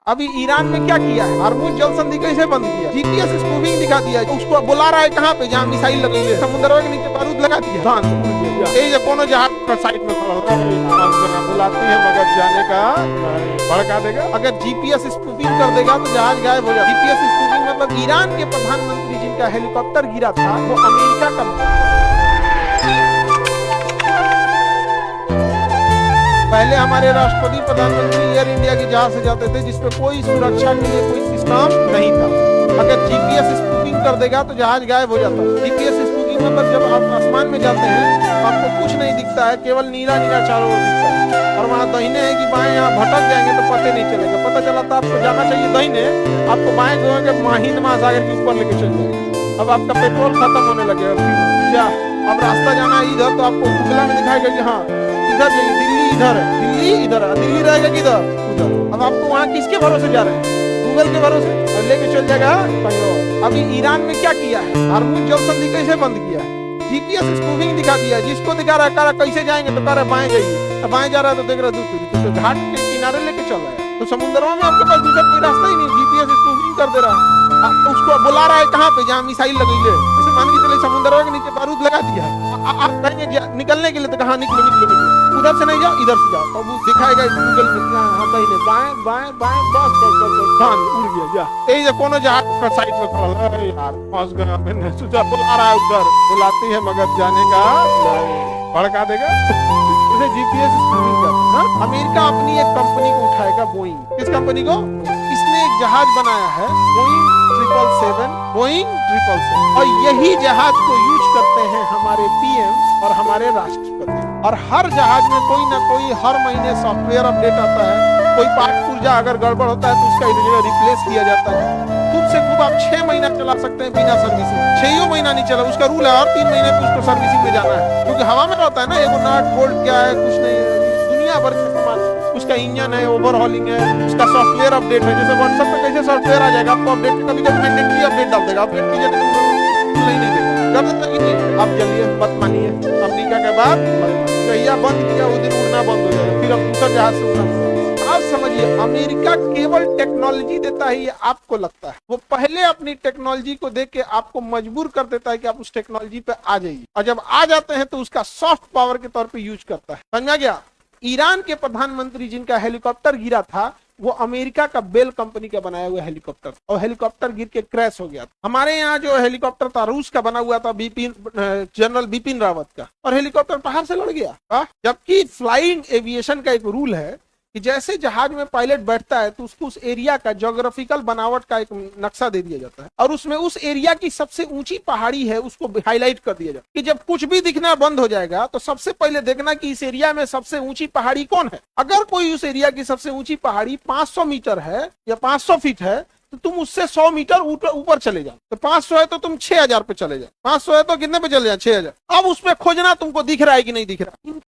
अभी ईरान में क्या किया है, हार्मुज जल संधि कैसे बंद किया, जीपीएस स्पूफिंग दिखा दिया है, उसको बुला रहा है कहाँ पे जहाँ मिसाइल लगी है, समुद्र के नीचे बारूद लगा दिया, कोनो जहाज का साइड में खड़ा बुलाती है मगर जाने का भड़का देगा। अगर जीपीएस स्पूफिंग कर देगा तो जहाज गायब हो जाएगा। जीपीएस स्पूफिंग मतलब ईरान के प्रधानमंत्री जिनका हेलीकॉप्टर गिरा था वो अमेरिका का, पहले हमारे राष्ट्रपति प्रधानमंत्री एयर इंडिया के जहाज से जाते थे जिसपे कोई सुरक्षा के लिए कोई सिस्टम नहीं था। अगर जीपीएस स्पूफिंग कर देगा तो जहाज गायब हो जाता है। जीपीएस स्पूफिंग मतलब जब आप आसमान में जाते हैं तो आपको कुछ नहीं दिखता है, केवल नीला नीला चारों ओर दिखता है और वहाँ दाहिने है कि बाएं, यहाँ भटक जाएंगे तो पता नहीं चलेगा। पता चला तो आपको जाना चाहिए दाहिने, आपको बाएं जो है हिंद महासागर के ऊपर लेके चल जाएगा। अब आपका पेट्रोल खत्म होने लगेगा, क्या अब रास्ता जाना है इधर तो आपको उगला में दिखाएगा कि हाँ इधर जाइए, दिल्ली इधर है, दिल्ली इधर है, दिल्ली रहेगा किधर उधर। अब आपको वहाँ किसके भरोसे जा रहे हैं, गूगल के भरोसे, और लेके चल जाएगा कहीं और। अभी ईरान में क्या किया है, हार्मुज जल संधि कैसे बंद किया है, जीपीएस स्पूफिंग दिखा दिया है। जिसको दिखा रहा है कैसे जाएंगे तो कह रहा है बाएं जाइए, तो बाएं जा रहा है तो देख रहा है दूसरी तो घाट के किनारे लेके चल रहा है, तो समुद्रों में आपके पास दूसरा कोई रास्ता ही नहीं, जीपीएस स्पूफिंग कर दे रहा है। उसको बुला रहा है कहाँ पे जहाँ मिसाइल लगी है, जैसे मान के चले समुद्र के नीचे बारूद लगा दिया, आप कहेंगे निकलने के लिए तो कहाँ निकलो निकलो निकलो, उधर से नहीं जाओ इधर से जाओ, तो वो दिखाएगा गूगल में हाँ दाहिने बाएं बाएं बाएं, बस धान उड़ गया जा। यही कोनो जहाज का साइड में खड़ा है यार, फंस गया मैंने सोचा, बुला रहा है उधर, बुलाती है मगर जाने का भड़का देगा। उसे जीपीएस स्पूफिंग करना। अमेरिका अपनी एक कंपनी को उठाएगा, बोइंग, किस कंपनी को, इसने एक जहाज बनाया है बोइंग 777 और यही जहाज को यूज करते हैं हमारे पीएम और हमारे राष्ट्रपति। और हर जहाज में कोई ना कोई हर महीने सॉफ्टवेयर अपडेट आता है, कोई पार्ट पुर्जा अगर गड़बड़ होता है तो उसका रिप्लेस किया जाता है। खूब से खूब आप 6 महीना चला सकते हैं बिना सर्विसिंग, 6 महीना नहीं चला, उसका रूल है, और 3 महीने पे उसको सर्विसिंग में जाना है, क्योंकि हवा में रहता है ना, एगो नट बोल्ट क्या है कुछ नहीं है, दुनिया भर के सामान, उसका इंजन है, ओवरहॉलिंग है, उसका सॉफ्टवेयर अपडेट है। जैसे व्हाट्सएप पे कैसे सॉफ्टवेयर आ जाएगा, आपको अपडेट कभी कभी मैंडेटरी अपडेट डाल देगा, अपडेट कीजिए नहीं देगा, जब तक नहीं आप जल्दी मत मानिए। अमेरिका के बाद कहिया बंद किया वो दिन उड़ना बंद हो जाएगा, फिर अब दूसरा जहाज से उड़ना। आप समझिए अमेरिका केवल टेक्नोलॉजी देता है, ये आपको लगता है, वो पहले अपनी टेक्नोलॉजी को देख के आपको मजबूर कर देता है कि आप उस टेक्नोलॉजी पे आ जाइए, और जब आ जाते हैं तो उसका सॉफ्ट पावर के तौर पे यूज करता है। समझ में गया। ईरान के प्रधानमंत्री जिनका हेलीकॉप्टर गिरा था वो अमेरिका का बेल कंपनी का बनाया हुआ हेलीकॉप्टर, और हेलीकॉप्टर गिर के क्रैश हो गया। हमारे यहाँ जो हेलीकॉप्टर था रूस का बना हुआ था, जनरल बिपिन रावत का, और हेलीकॉप्टर पहाड़ से लड़ गया। जबकि फ्लाइंग एविएशन का एक रूल है कि जैसे जहाज में पायलट बैठता है तो उसको उस एरिया का ज्योग्राफिकल बनावट का एक नक्शा दे दिया जाता है, और उसमें उस एरिया की सबसे ऊंची पहाड़ी है उसको हाईलाइट कर दिया जाता है कि जब कुछ भी दिखना बंद हो जाएगा तो सबसे पहले देखना कि इस एरिया में सबसे ऊंची पहाड़ी कौन है। अगर कोई उस एरिया की सबसे ऊंची पहाड़ी 500 मीटर है या 500 फीट है तो तुम उससे 100 मीटर ऊपर चले जाओ। तो 500 है तो तुम 6000 पे चले जाओ, 500 है तो कितने पे चले जाओ, 6000। अब उसमें खोजना तुमको दिख रहा है कि नहीं दिख रहा।